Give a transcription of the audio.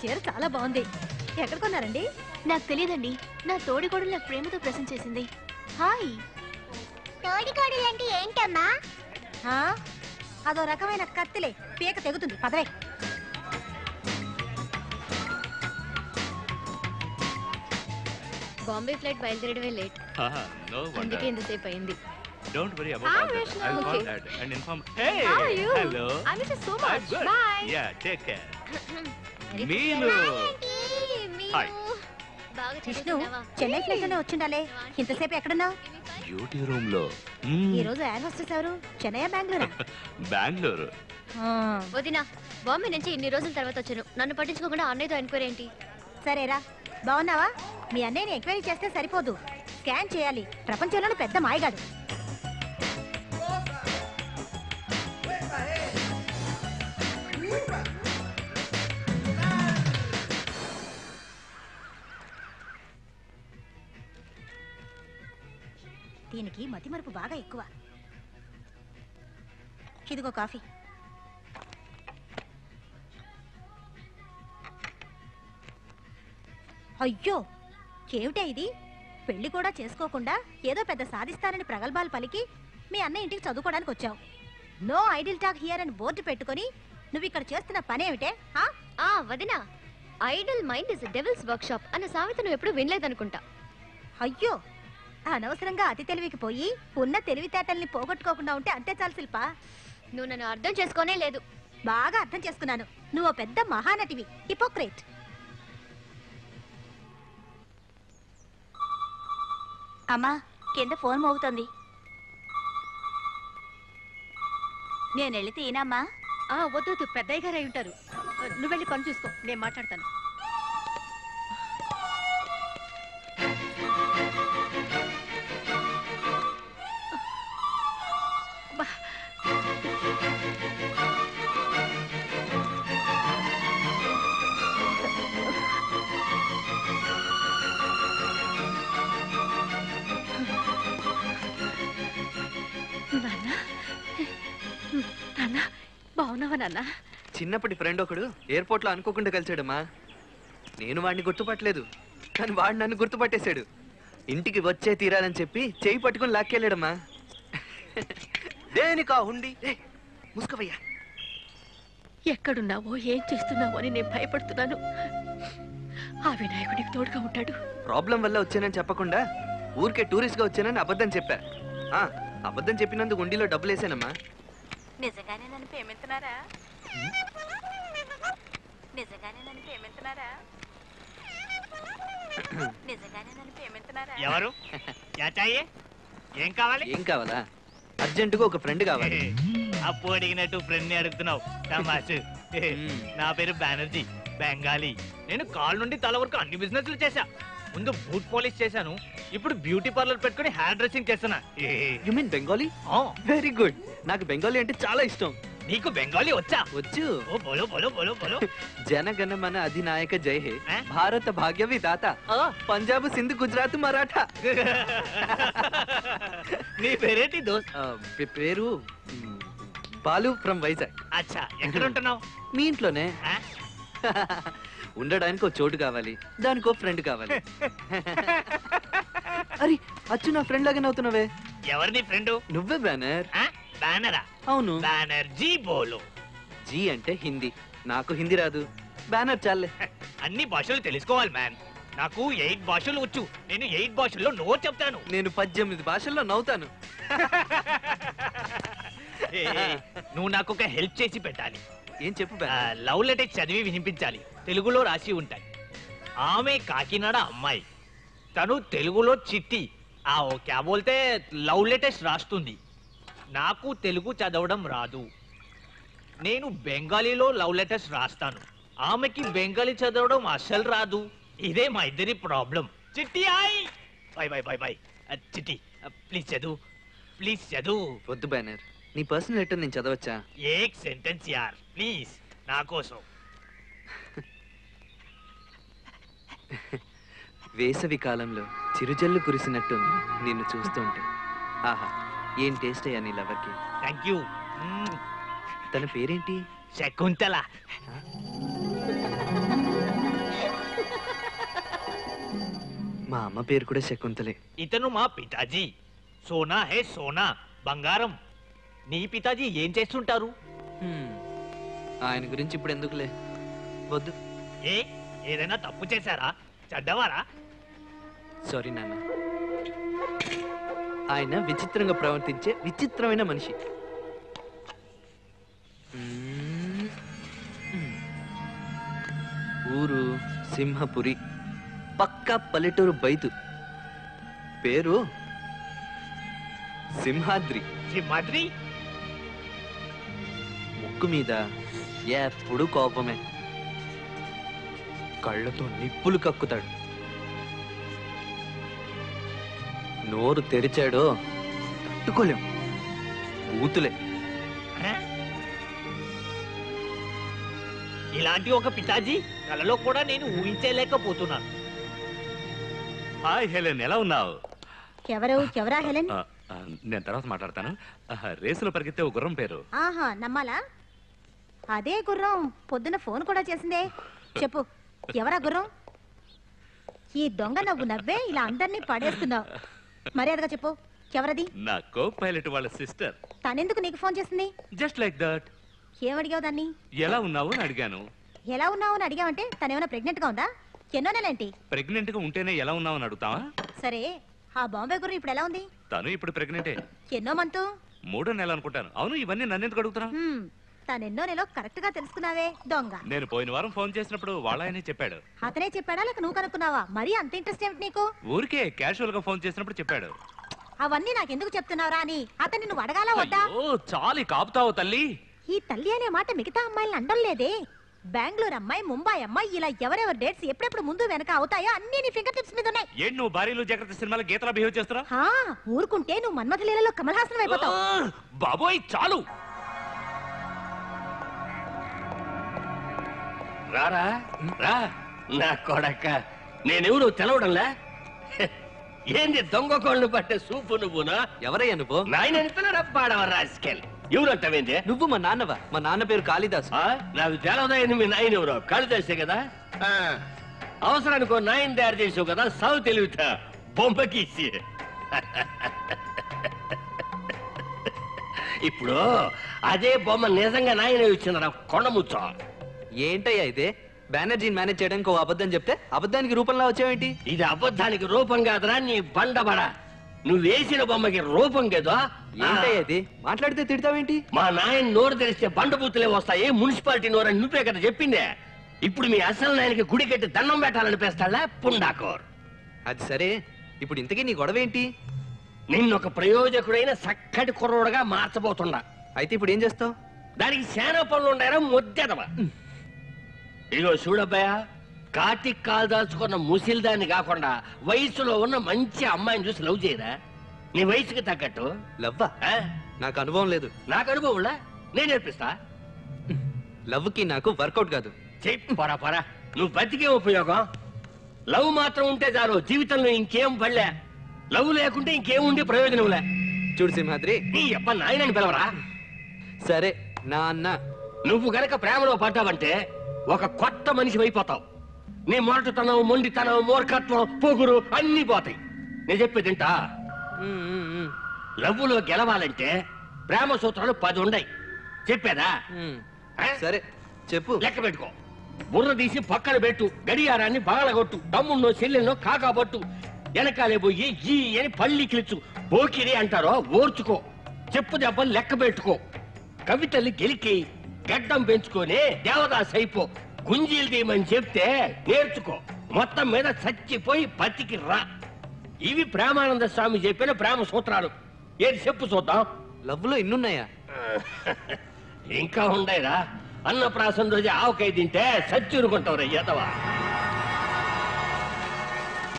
చీర చాలా బాగుంది. ఎక్కడ కొన్నారండి? నాకు తెలియదండి. నా తోడికోడలు నాకు ప్రేమతో ప్రశ్న చేసింది. హాయ్. తోడికోడలు అంటే ఏంటమ్మా? అదో రకమైన కత్తిలే, పీక తెగుతుంది. పదవే. బాంబే ఫ్లైట్ బయలుదేరడమే లేట్. అందుకే ఇంతసేపు అయింది. Don't worry about all that. I'll call Dad and inform. Hey, how are you? Hello. I miss you so much. I'm good. Bye. Yeah, take care. Meenu. Hi. బాగా విష్ణు, చదువుతున్నావా? చెన్నై ఫ్లైట్ లోనే వచ్చిండాలే. ఇంతసేపు ఎక్కడున్నావు? Beauty room లో. ఈ రోజు air hostess ఎవరు? చెన్నై బెంగళూరా? బెంగళూరు. వదినా, బాంబే నుంచి ఇన్ని రోజుల తర్వాత వచ్చాను. నన్ను పట్టించుకోకుండా అన్నయ్యతో ఎంక్వైరీ ఏంటి? సరేరా, బాగున్నావా? మీ అన్నయ్యని ఎంక్వైరీ చేస్తే సరిపోదు, స్కాన్ చేయాలి. ప్రపంచంలోనే పెద్ద మాయగాడు. దీనికి మతిమరుపు బాగా ఎక్కువ. ఇదిగో కాఫీ. అయ్యో, ఏమిటే ఇది? పెళ్లి కూడా చేసుకోకుండా ఏదో పెద్ద సాధిస్తానని ప్రగల్భాలు పలికి మీ అన్న ఇంటికి చదువుకోవడానికి వచ్చావు. నో ఐడిల్ టాక్ హియర్ అని బోర్డు పెట్టుకొని నువ్వు ఇక్కడ చేస్తున్న పనేమిటే? వదినా, Idol mind is devils work shop అన్న సామెత నువ్వు ఎప్పుడు వినలేదనుకుంటా. అయ్యో, అనవసరంగా అతి తెలివికి పోయి ఉన్న తెలివితేటల్ని పోగొట్టుకోకుండా ఉంటే అంతే చాలు శిల్పా. నువ్వు నన్ను అర్థం చేసుకోనే లేదు. బాగా అర్థం చేసుకున్నాను. నువ్వు పెద్ద మహానటివి, హిపోక్రేట్. అమ్మా, కింద ఫోన్ మోగుతుంది. నేను వెళ్ళి తీనమ్మా. వద్దు, పెద్దయ్య గారు అయి ఉంటారు. నువ్వు వెళ్ళి పని చూసుకో, నేను మాట్లాడతాను. బాగున్నావా నాన్న? చిన్నప్పటి ఫ్రెండ్ ఒకడు ఎయిర్పోర్ట్ లో అనుకోకుండా కలిసాడమ్మా. నేను వాడిని గుర్తుపట్టలేదు, కానీ వాడు నన్ను గుర్తుపట్టేశాడు. ఇంటికి వచ్చే తీరాలని చెప్పి చేయి పట్టుకుని లాక్కెళ్ళాడమ్మా. దేనికా హుండి? ముసుకవయ్యా. ఎక్కడున్నావో ఏం చేస్తున్నావో అని నేను భయపడుతున్నాను. ఆ వినాయకుడికి తోడుగా ఉంటాడు. ప్రాబ్లం వల్ల వచ్చానని చెప్పకుండా ఊరికే టూరిస్ట్ గా వచ్చానని అబద్ధం చెప్పా. అబద్ధం చెప్పినందుకు ఉండిలో డబ్బులు వేసానమ్మా. నిజంగానే నన్ను ప్రేమిస్తున్నారా? నిజంగానే నన్ను ప్రేమిస్తున్నారా? నిజంగానే నన్ను ప్రేమిస్తున్నారా? ఎవరు? ఏం కావాలి? ఏం కావాలా? అర్జెంటుగా ఒక ఫ్రెండ్ కావాలి. అప్పు అడిగినట్టు ఫ్రెండ్ ని అడుగుతున్నావు. తమాషు. నా పేరు బెనర్జీ, బెంగాలీ. నేను కాల్ నుండి తల వరకు అన్ని బిజినెస్లు చేశా. ముందు బూట్ పాలిష్ చేశాను, ఇప్పుడు బ్యూటీ పార్లర్ పెట్టుకుని హెయిర్ డ్రెస్సింగ్ చేస్తున్నా. You mean Bengali? Very good. నాకు బెంగాలీ అంటే చాలా ఇష్టం. నీకు బెంగాలీ వచ్చా? వచ్చు. ఓ బోలో బోలో బోలో బోలో. జనగణమన అధినాయక జై హే, భారత భాగ్య విధాత, పంజాబ్ సింధ్ గుజరాత్ మరాఠా. నీ పేరేంటి దోస్త్? పేరు బాలు ఫ్రమ్ వైజాగ్. అచ్చా, ఎక్కడ ఉంటున్నావు? మీ ఇంట్లోనే. ఉండడానికి ఒక చోటు కావాలి, దానికి ఒక ఫ్రెండ్ కావాలి. అరే అచ్చు, నా ఫ్రెండ్ లాగానే అవుతున్నావే. ఎవరు నీ ఫ్రెండ్? నువ్వే బ్యానర్. బ్యానరా? అవును. బ్యానర్జీ బోలో. జీ అంటే హిందీ, నాకు హిందీ రాదు. బ్యానర్ చాలే. అన్ని భాషలు తెలుసుకోవాలి మ్యాన్. నాకు 8 భాషలు వచ్చు. నేను 8 భాషల్లో నో చెప్తాను. నేను 18 భాషల్లో నవ్వుతాను. నువ్వు నాకు ఒక హెల్ప్ చేసి పెట్టాలి. ఏం చెప్పు? లవ్ లెటర్ చదివి వినిపించాలి. తెలుగులో రాసి ఉంటాయి. ఆమె కాకినాడ అమ్మాయి, తను తెలుగులో చిట్టి క్యా బోల్తే లవ్ లెటర్స్ రాస్తుంది. నాకు తెలుగు చదవడం రాదు. నేను బెంగాలీలో లవ్ లెటర్స్ రాస్తాను. ఆమెకి బెంగాలీ చదవడం అస్సలు రాదు. ఇదే మా ఇద్దరి ప్రాబ్లం. చిట్టి hi. By by by by. చిట్టి ప్లీజ్ చదువు, ప్లీజ్ చదువు. వద్దు బ్యానర్, నీ పర్సనల్ లెటర్ నేను చదవచ్చా? ఏక్ సెంటెన్స్ యార్ ప్లీజ్, నా కోసం. వేసవి కాలంలో చిరుజల్లు కురిసినట్టుంది నిన్ను చూస్తుంటే. ఆహా, ఏం టేస్ట్ అయ్యా నీ లవర్కి. Thank you. తన పేరేంటి? శకుంతల. అమ్మ పేరు కూడా శకుంతలే. ఇతను మా పితాజీ. సోనా హే సోనా, బంగారం. నీ పితాజీ ఏం చేస్తుంటారు? ఆయన గురించి ఇప్పుడు ఎందుకులే, వద్దు. ఏదైనా తప్పు చేశారా? చెడ్డవారా? సారీ నాన్న. ఆయన విచిత్రంగా ప్రవర్తించే విచిత్రమైన మనిషి. ఊరు సింహపురి, పక్కా పల్లెటూరు బైతు. పేరు సింహాద్రి. సింహాద్రి? ముక్కు మీద ఎప్పుడు కోపమే, కళ్ళతో నిప్పులు కక్కుతాడు. నోరు తెరిచాడో తట్టుకోలేం, బూతులే. ఇలాంటి ఒక పితాజీ కలలో కూడా నేను ఊహించలేకపోతున్నాను. హాయ్ హెలెన్, ఎలా ఉన్నావు? ఎవరా హెలెన్? నేను తర్వాత మాట్లాడతాను. రేసులో పరిగెత్తే ఓ గుర్రం పేరు. ఆహా, నమ్మాలా? అదే గుర్రం పొద్దున ఫోన్ కూడా చేసిందే. చెప్పు, ఎవరా గుర్రం? ఈ దొంగ నవ్వు నవ్వే ఇలా అందరినీ పడేస్తున్నావు. మర్యాదగా చెప్పు, ఎవరది? నా కో పైలట్ వాళ్ళ సిస్టర్. తనెందుకు నీకు ఫోన్ చేసింది? Just like that. ఏమడిగావు దాన్ని? ఎలా ఉన్నావు అని అడిగాను. ఎలా ఉన్నావు అని అడిగావంటే తనేమైనా ప్రెగ్నెంట్ గా ఉందా? ఎన్నో నెలేంటి? ప్రెగ్నెంట్ గా ఉంటేనే ఎలా ఉన్నావు అని అడుగుతావా? సరే, ఆ బాంబే గుర్రం ఇప్పుడు ఎలా ఉంది? తను ఇప్పుడు ప్రెగ్నెంటే. ఎన్నో మంతు? 3వ నెల అనుకుంటాను. అవును, ఇవన్నీ నన్ను ఎందుకు అడుగుతున్నా? తనెన్నో నెలలో కరెక్ట్ గా తెలుసుకున్నావే, దొంగ. నేను పోయిన వారం ఫోన్ చేసినప్పుడు వాళ్ళనే చెప్పాడు. అతనే చెప్పాడా లేక నువ్వు కనుక్కున్నావా? మరీ అంత ఇంట్రెస్ట్ ఏమిటి నీకు? ఊరికే క్యాషువల్ గా ఫోన్ చేసినప్పుడు చెప్పాడు. అవన్నీ నాకెందుకు చెప్తున్నావురా అని అతన్ని నువ్వు అడగాల వద్దా? చాలి కాపుతావు తల్లి. ఈ తల్లి అనే మాట మిగతా అమ్మాయిలను అండం లేదే. బెంగళూరు అమ్మాయి, ముంబై అమ్మాయి, ఇలా ఎవరెవరి డేట్స్ ఎప్పుడెప్పుడు ముందు వెనక అవుతాయో అన్ని నీ ఫింగర్ టిప్స్ మీద ఉన్నాయి. ఏంటి నువ్వు భార్యలు జాగ్రత్త సినిమాలో గీతలా బిహేవ్ చేస్తున్నా? ఊరుకుంటే నువ్వు మన్మథలీలలో కమల్ హాసన్ అయిపోతావు. బాబోయ్ చాలు. రారా రా నా కొడక, నేనెవరు తెలవడంలే. ఏంది దొంగ కోళ్ళు పట్టే సూపు నువ్వునా? ఎవరయ్యా నువ్వు? నాయన పాడవ రాసుకెళ్ళి ఎవరంటావేంది? నువ్వు మా నాన్నవా? మా నాన్న పేరు కాళిదాసు. నాకు తెలవదయ్యని మీ నాయన ఎవరో కాళిదాసే కదా. అవసరానికి నాయన తయారు చేసావు కదా, సాగు తెలివితా బొమ్మకిసి. ఇప్పుడు అదే బొమ్మ నిజంగా నాయన ఇచ్చిందిరా కొండముచ్చ. ఏంటయ్యా ఇదే? బెనర్జీని మేనేజ్ చేయడానికి ఓ అబద్ధం చెప్తే అబద్ధానికి రూపంలో వచ్చావేంటి? ఇది అబద్ధానికి రూపం కాదురా నీ బండబడ. నువ్వు వేసిన బొమ్మకి రూపం కదా. ఏంటయ్యా ఇది? మాట్లాడితే తిడతావేంటి? మా నాయన నోరు తెరిస్తే బండబూతులే వస్తాయి. మున్సిపాలిటీ నోరని నువ్వే కదా చెప్పిందే. ఇప్పుడు మీ అసలు నాయనకి గుడి కట్టి దండం పెట్టాలనిపిస్తాడా పుండాకోర్? అది సరే, ఇప్పుడు ఇంతకీ నీ గొడవ ఏంటి? నిన్నొక ప్రయోజకుడైన చక్కటి కుర్రోడుగా మార్చబోతుండా. అయితే ఇప్పుడు ఏం చేస్తావు? దానికి శానా పనులు ఉన్నాయరా ముద్దెదవా. ఇగో చూడబ్బాయా, కాటికి కాలు దాచుకున్న ముసిల్దాన్ని కాకుండా వయసులో ఉన్న మంచి అమ్మాయిని చూసి లవ్ చేయరా. నీ వయసుకి తగ్గట్టు. లవ్వా? నాకు అనుభవం లేదు. నాకు అనుభవంలా, నేను నేర్పిస్తా. లవ్ కి నాకు వర్కౌట్ కాదు. పరా పరా, నువ్వు బతికే ఉపయోగం. లవ్ మాత్రం ఉంటే చాలు, జీవితంలో ఇంకేం పడలే. లవ్ లేకుంటే ఇంకేముండే ప్రయోజనంలే. చూడు సింహాద్రి, నీ అబ్బ నాయనని పిలవరా. సరే నా అన్న. నువ్వు గనక ప్రేమలో పడ్డావంటే ఒక కొత్త మనిషి అయిపోతావు. నీ మొరటుతనం, మొండితనం, మూర్ఖత్వం, పొగురు అన్ని పోతాయి. నేను చెప్పేదింటా. లవ్వులో గెలవాలంటే ప్రేమ సూత్రాలు 10 ఉన్నాయి. చెప్పేదా? సరే చెప్పు. లెక్క పెట్టుకో. బుర్ర తీసి పక్కన పెట్టు, గడియారాన్ని బాగలగొట్టు, తమ్మున్నో చెల్లెన్నో కాకాబొట్టు, వెనకాలే పోయి ఈ అని పళ్ళి కిలుచు, బోకిరి అంటారో ఓర్చుకో, చెప్పు దెబ్బలు లెక్క పెట్టుకో, కవితల్ని గెలికి, గడ్డం పెంచుకొని దేవదాస్ అయిపో, గుంజీలు తీయమని చెప్తే నేర్చుకో, మొత్తం మీద చచ్చిపోయి బతికి రా. ఇవి ప్రేమానంద స్వామి చెప్పిన ప్రేమ సూత్రాలు. ఏది చెప్పు చూద్దాం. లవ్ లో ఇన్నున్నాయా? ఇంకా ఉండేరా. అన్నప్రాసం రోజు ఆవకాయ తింటే సచ్చురుకుంటావు రా ఎదవా.